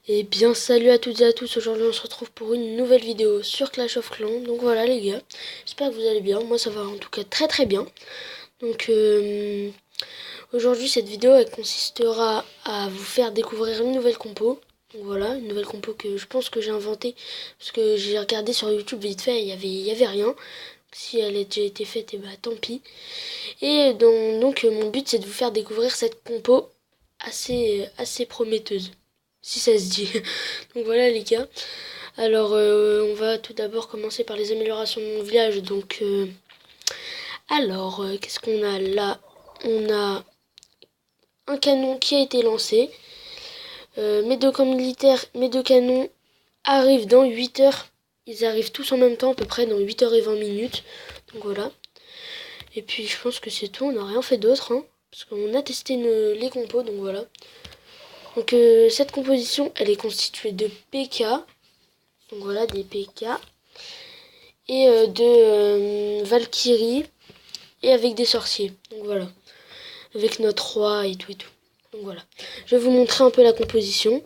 Et bien salut à toutes et à tous, aujourd'hui on se retrouve pour une nouvelle vidéo sur Clash of Clans. Donc voilà les gars, j'espère que vous allez bien, moi ça va en tout cas très très bien. Donc aujourd'hui cette vidéo elle consistera à vous faire découvrir une nouvelle compo. Donc voilà, une nouvelle compo que je pense que j'ai inventée parce que j'ai regardé sur YouTube vite fait, il y avait rien. Si elle a déjà été faite, et bah tant pis. Et donc mon but c'est de vous faire découvrir cette compo assez prometteuse, si ça se dit. Donc voilà les gars. Alors on va tout d'abord commencer par les améliorations de mon village. Donc qu'est-ce qu'on a là? On a un canon qui a été lancé. Mes deux camps militaires, mes deux canons arrivent dans 8 heures. Ils arrivent tous en même temps à peu près dans 8h20. Donc voilà. Et puis je pense que c'est tout, on n'a rien fait d'autre, hein, parce qu'on a testé les compos, donc voilà. Donc cette composition, elle est constituée de PK, donc voilà, des PK, et de Valkyrie, et avec des sorciers, donc voilà. Avec notre roi et tout et tout. Donc voilà. Je vais vous montrer un peu la composition.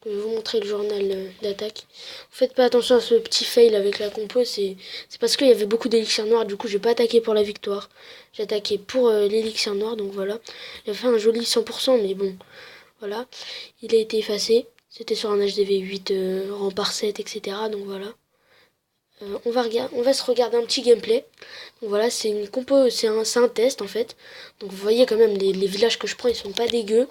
Je vais vous montrer le journal d'attaque. Faites pas attention à ce petit fail avec la compo, c'est parce qu'il y avait beaucoup d'élixir noir, du coup j'ai pas attaqué pour la victoire. J'ai attaqué pour l'élixir noir, donc voilà. J'ai fait un joli 100%, mais bon, voilà. Il a été effacé. C'était sur un HDV 8 rang par 7, etc. Donc voilà. On va se regarder un petit gameplay. Donc voilà, c'est une compo, c'est un test en fait. Donc vous voyez quand même les villages que je prends, ils sont pas dégueux.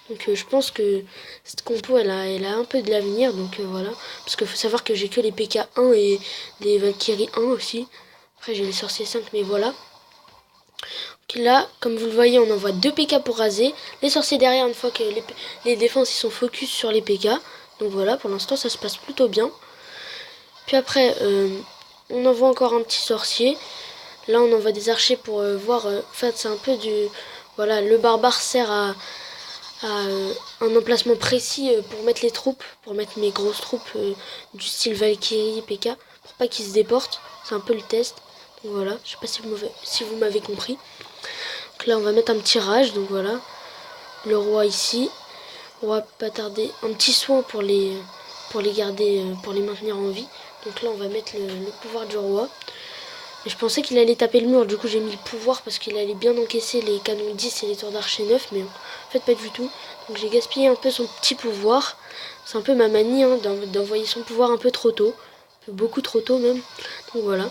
Donc je pense que cette compo elle a un peu de l'avenir, donc voilà. Parce qu'il faut savoir que j'ai que les PK 1 et les Valkyrie 1 aussi. Après j'ai les sorciers 5, mais voilà. Donc là, comme vous le voyez, on envoie 2 PK pour raser. Les sorciers derrière, une fois que les défenses ils sont focus sur les PK. Donc voilà, pour l'instant ça se passe plutôt bien. Puis après, on envoie encore un petit sorcier. Là on envoie des archers pour voir. En fait c'est un peu du... Voilà, le barbare sert à un emplacement précis pour mettre les troupes, pour mettre mes grosses troupes du style Valkyrie, PK, pour pas qu'ils se déportent. C'est un peu le test. Donc voilà, je sais pas si vous m'avez compris. Donc là on va mettre un petit rage, donc voilà. Le roi ici. On va pas tarder. Un petit soin pour les garder, pour les maintenir en vie. Donc là on va mettre le pouvoir du roi. Et je pensais qu'il allait taper le mur, du coup j'ai mis le pouvoir parce qu'il allait bien encaisser les canons 10 et les tours d'archer 9, mais en fait pas du tout. Donc j'ai gaspillé un peu son petit pouvoir. C'est un peu ma manie hein, d'envoyer son pouvoir un peu trop tôt. Un peu beaucoup trop tôt même. Donc voilà.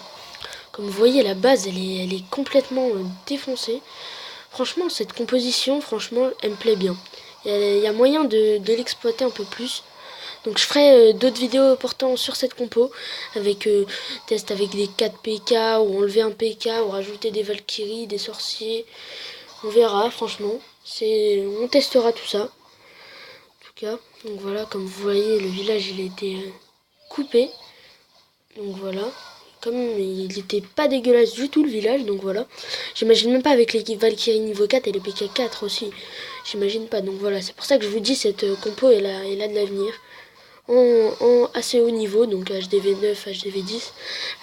Comme vous voyez la base elle est complètement défoncée. Franchement cette composition, franchement elle me plaît bien. Il y a moyen de l'exploiter un peu plus. Donc je ferai d'autres vidéos portant sur cette compo, avec test avec des 4 PK, ou enlever un PK, ou rajouter des Valkyries, des sorciers. On verra, franchement. On testera tout ça. En tout cas, donc voilà, comme vous voyez, le village il a été coupé. Donc voilà. Comme il était pas dégueulasse du tout le village, donc voilà. J'imagine même pas avec l'équipe Valkyrie niveau 4 et les PK 4 aussi. J'imagine pas, donc voilà. C'est pour ça que je vous dis, cette compo elle a de l'avenir. En assez haut niveau, donc HDV 9, HDV 10.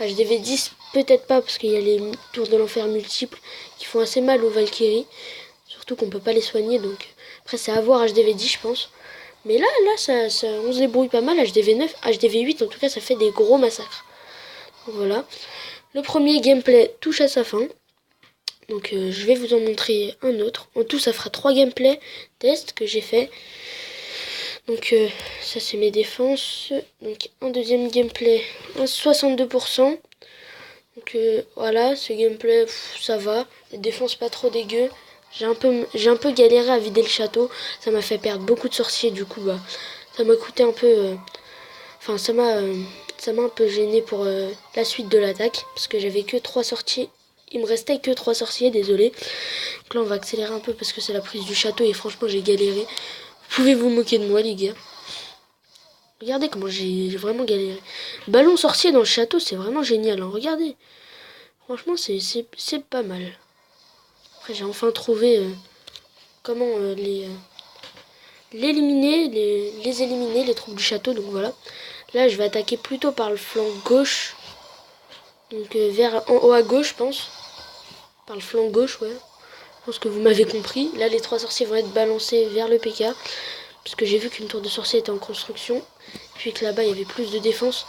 HDV 10, peut-être pas, parce qu'il y a les tours de l'enfer multiples qui font assez mal aux Valkyries. Surtout qu'on peut pas les soigner, donc après c'est à voir HDV 10, je pense. Mais là on se débrouille pas mal. HDV 9, HDV 8, en tout cas, ça fait des gros massacres. Donc voilà. Le premier gameplay touche à sa fin. Donc je vais vous en montrer un autre. En tout, ça fera 3 gameplays tests que j'ai fait. Donc ça c'est mes défenses. Donc un deuxième gameplay, un 62%. Donc voilà, ce gameplay ça va. Les défenses pas trop dégueu. J'ai un peu galéré à vider le château. Ça m'a fait perdre beaucoup de sorciers, du coup bah ça m'a coûté un peu. Enfin ça m'a un peu gêné pour la suite de l'attaque. Parce que j'avais que 3 sorciers. Il me restait que 3 sorciers, désolé. Donc là on va accélérer un peu parce que c'est la prise du château et franchement j'ai galéré. Vous pouvez vous moquer de moi les gars. Regardez comment j'ai vraiment galéré. Ballon sorcier dans le château, c'est vraiment génial. Hein. Regardez. Franchement, c'est pas mal. Après, j'ai enfin trouvé comment les éliminer, les troupes du château. Donc voilà. Là, je vais attaquer plutôt par le flanc gauche. Donc en haut à gauche, je pense. Par le flanc gauche, ouais. Je pense que vous m'avez compris. Là, les 3 sorciers vont être balancés vers le PK. parce que j'ai vu qu'une tour de sorcier était en construction, puis que là-bas il y avait plus de défense.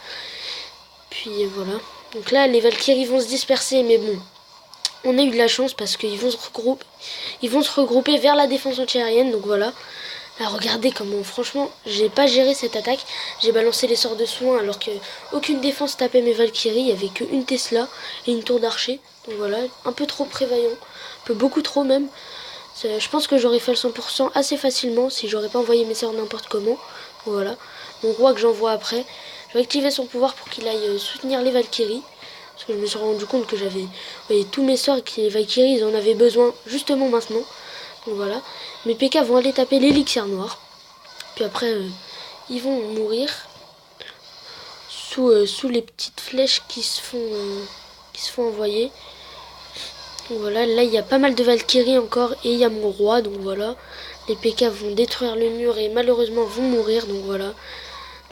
Puis voilà. Donc là les Valkyries vont se disperser, mais bon, on a eu de la chance parce qu'ils vont se regrouper vers la défense antiaérienne, donc voilà. Là, regardez comment, franchement, j'ai pas géré cette attaque. J'ai balancé les sorts de soin alors que aucune défense tapait mes Valkyries. Il y avait qu'une Tesla et une tour d'archer. Donc voilà, un peu trop prévoyant. Un peu beaucoup trop même. Je pense que j'aurais fait le 100% assez facilement si j'aurais pas envoyé mes sorts n'importe comment. Donc voilà. Mon roi que j'envoie après. Je vais activer son pouvoir pour qu'il aille soutenir les Valkyries. Parce que je me suis rendu compte que j'avais tous mes sorts et que les Valkyries ils en avaient besoin justement maintenant. Donc voilà. Mes PK vont aller taper l'élixir noir. Puis après, ils vont mourir sous les petites flèches qui se font envoyer. Donc voilà, là il y a pas mal de Valkyries encore et il y a mon roi. Donc voilà, les PK vont détruire le mur et malheureusement vont mourir. Donc voilà,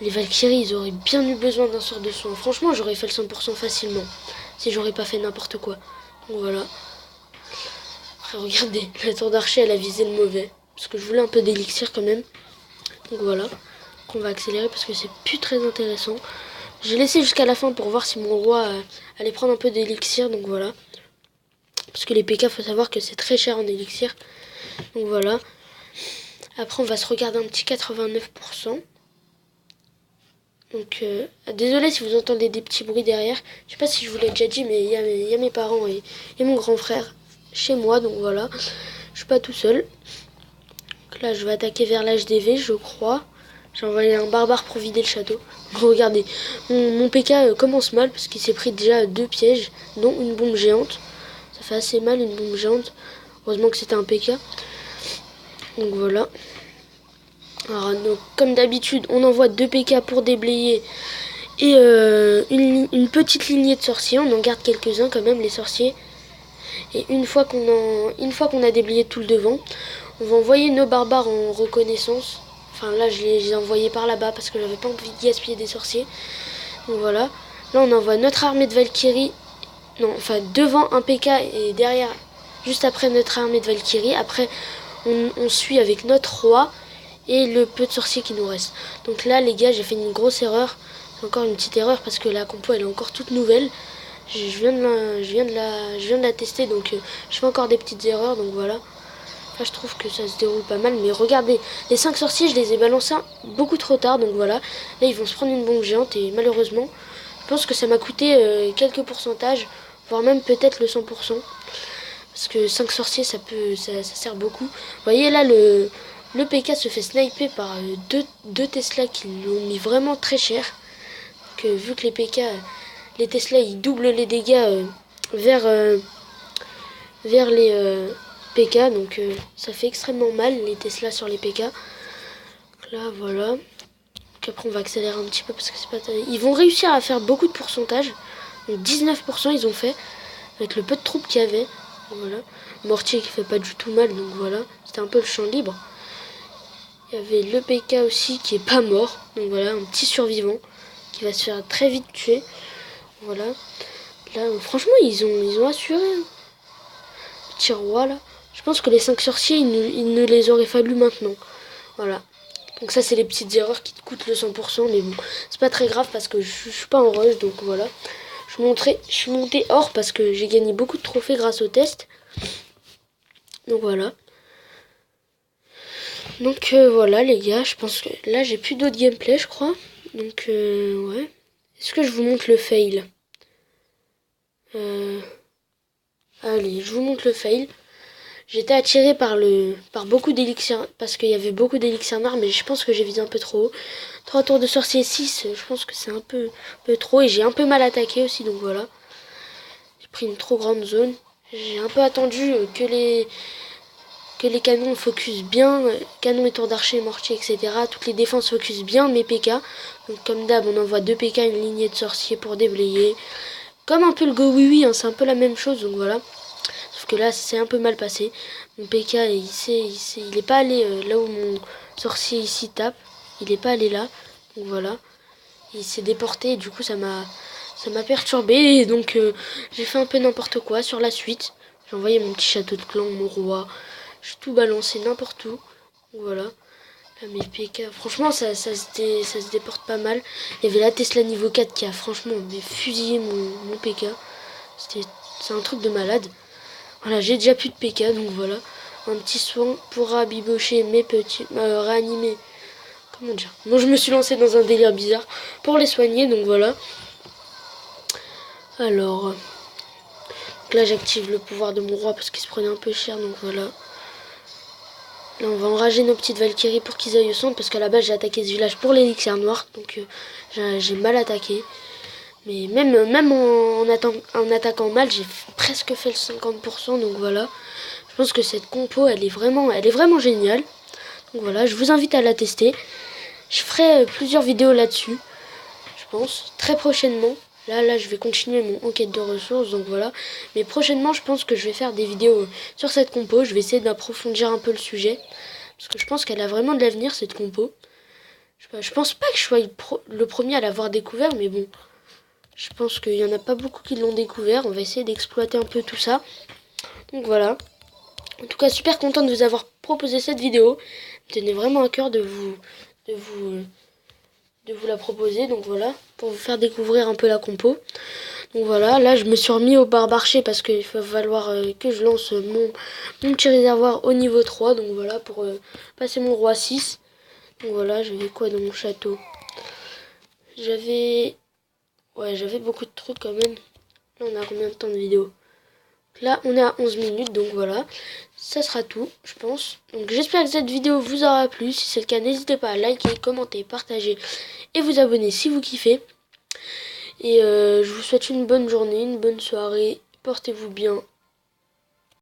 les Valkyries ils auraient bien eu besoin d'un sort de soin. Franchement, j'aurais fait le 100% facilement si j'aurais pas fait n'importe quoi. Donc voilà. Après, regardez, la tour d'archer elle a visé le mauvais. Parce que je voulais un peu d'élixir quand même. Donc voilà. On va accélérer parce que c'est plus très intéressant. J'ai laissé jusqu'à la fin pour voir si mon roi allait prendre un peu d'élixir. Donc voilà. Parce que les PK, faut savoir que c'est très cher en élixir. Donc voilà. Après, on va se regarder un petit 89%. Donc, désolé si vous entendez des petits bruits derrière. Je sais pas si je vous l'ai déjà dit, mais il y a mes parents et mon grand frère chez moi. Donc voilà. Je suis pas tout seul. Donc là, je vais attaquer vers l'HDV, je crois. J'ai envoyé un barbare pour vider le château. Regardez, mon PK commence mal parce qu'il s'est pris déjà 2 pièges, dont une bombe géante. Ça fait assez mal une bombe géante. Heureusement que c'était un PK. Donc voilà. Alors, donc, comme d'habitude, on envoie 2 PK pour déblayer et une petite lignée de sorciers. On en garde quelques-uns quand même, les sorciers. Et une fois qu'on a déblayé tout le devant, on va envoyer nos barbares en reconnaissance. Enfin là je les ai envoyés par là-bas parce que j'avais pas envie de gaspiller des sorciers. Donc voilà. Là on envoie notre armée de Valkyrie. Non, enfin devant un PK et derrière, juste après notre armée de Valkyrie. Après on suit avec notre roi et le peu de sorciers qui nous reste. Donc là les gars, j'ai fait une grosse erreur. C'est encore une petite erreur parce que la compo elle est encore toute nouvelle. Je viens de la tester, donc je fais encore des petites erreurs, donc voilà. Là je trouve que ça se déroule pas mal, mais regardez, les 5 sorciers je les ai balancés beaucoup trop tard, donc voilà. Là ils vont se prendre une bombe géante et malheureusement, je pense que ça m'a coûté quelques pourcentages, voire même peut-être le 100%. Parce que 5 sorciers ça sert beaucoup. Vous voyez là le PK se fait sniper par deux Tesla qui l'ont mis vraiment très cher. Que vu que les Tesla ils doublent les dégâts vers les PK, donc ça fait extrêmement mal les Tesla sur les PK. Donc là voilà. Donc après on va accélérer un petit peu parce que c'est pas. Ils vont réussir à faire beaucoup de pourcentage. Donc 19% ils ont fait avec le peu de troupes qu'il y avait. Donc voilà. Mortier qui fait pas du tout mal, donc voilà. C'était un peu le champ libre. Il y avait le PK aussi qui est pas mort. Donc voilà, un petit survivant qui va se faire très vite tuer. Voilà. Là, franchement, ils ont assuré. Petit roi, là. Je pense que les 5 sorciers, il ne les aurait fallu maintenant. Voilà. Donc ça, c'est les petites erreurs qui te coûtent le 100%. Mais bon, c'est pas très grave parce que je suis pas en rush. Donc voilà. Je suis monté hors parce que j'ai gagné beaucoup de trophées grâce au test. Donc voilà. Donc voilà, les gars. Je pense que là, j'ai plus d'autres gameplay, je crois. Donc ouais. Est-ce que je vous montre le fail ? Allez, je vous montre le fail. J'étais attiré par beaucoup d'élixirs, parce qu'il y avait beaucoup d'élixirs noirs, mais je pense que j'ai visé un peu trop haut. 3 tours de sorcier 6, je pense que c'est un peu trop, et j'ai un peu mal attaqué aussi, donc voilà. J'ai pris une trop grande zone. J'ai un peu attendu que les canons focus bien, canons et tours d'archer, mortier, etc. Toutes les défenses focus bien mes PK. Donc comme d'hab, on envoie 2 PK, une lignée de sorciers pour déblayer. Comme un peu le Go Oui Oui, hein, c'est un peu la même chose, donc voilà. Sauf que là, c'est un peu mal passé. Mon PK, il est pas allé là où mon sorcier ici tape. Il est pas allé là, donc voilà. Il s'est déporté et du coup, ça m'a perturbé. Et donc, j'ai fait un peu n'importe quoi sur la suite. J'ai envoyé mon petit château de clan, mon roi. J'ai tout balancé n'importe où. Donc, voilà. Là, mes PK, franchement, ça se déporte pas mal. Il y avait la Tesla niveau 4 qui a franchement fusillé mon PK. C'est un truc de malade. Voilà, j'ai déjà plus de PK, donc voilà. Un petit soin pour rabibocher mes petits... réanimer... Comment dire? Bon, je me suis lancé dans un délire bizarre pour les soigner, donc voilà. Alors... donc là, j'active le pouvoir de mon roi parce qu'il se prenait un peu cher, donc voilà. Là, on va enrager nos petites Valkyries pour qu'ils aillent au centre, parce qu'à la base, j'ai attaqué ce village pour l'élixir noir, donc j'ai mal attaqué. Mais même en attaquant mal, j'ai presque fait le 50%, donc voilà. Je pense que cette compo, elle est vraiment géniale. Donc voilà, je vous invite à la tester. Je ferai plusieurs vidéos là-dessus, je pense, très prochainement. Là, je vais continuer mon enquête de ressources, donc voilà. Mais prochainement, je pense que je vais faire des vidéos sur cette compo. Je vais essayer d'approfondir un peu le sujet, parce que je pense qu'elle a vraiment de l'avenir, cette compo. Je pense pas que je sois le premier à l'avoir découvert, mais bon. Je pense qu'il y en a pas beaucoup qui l'ont découvert. On va essayer d'exploiter un peu tout ça. Donc voilà. En tout cas, super content de vous avoir proposé cette vidéo. Il me tenait vraiment à cœur de vous la proposer. Donc voilà, pour vous faire découvrir un peu la compo. Donc voilà, là je me suis remis au barbarché parce qu'il va falloir que je lance mon petit réservoir au niveau 3. Donc voilà, pour passer mon roi 6. Donc voilà, j'avais quoi dans mon château? J'avais beaucoup de trucs quand même. Là, on a combien de temps de vidéo? Là, on est à 11 minutes, donc voilà. Ça sera tout, je pense. Donc j'espère que cette vidéo vous aura plu. Si c'est le cas, n'hésitez pas à liker, commenter, partager et vous abonner si vous kiffez. Et je vous souhaite une bonne journée, une bonne soirée. Portez-vous bien.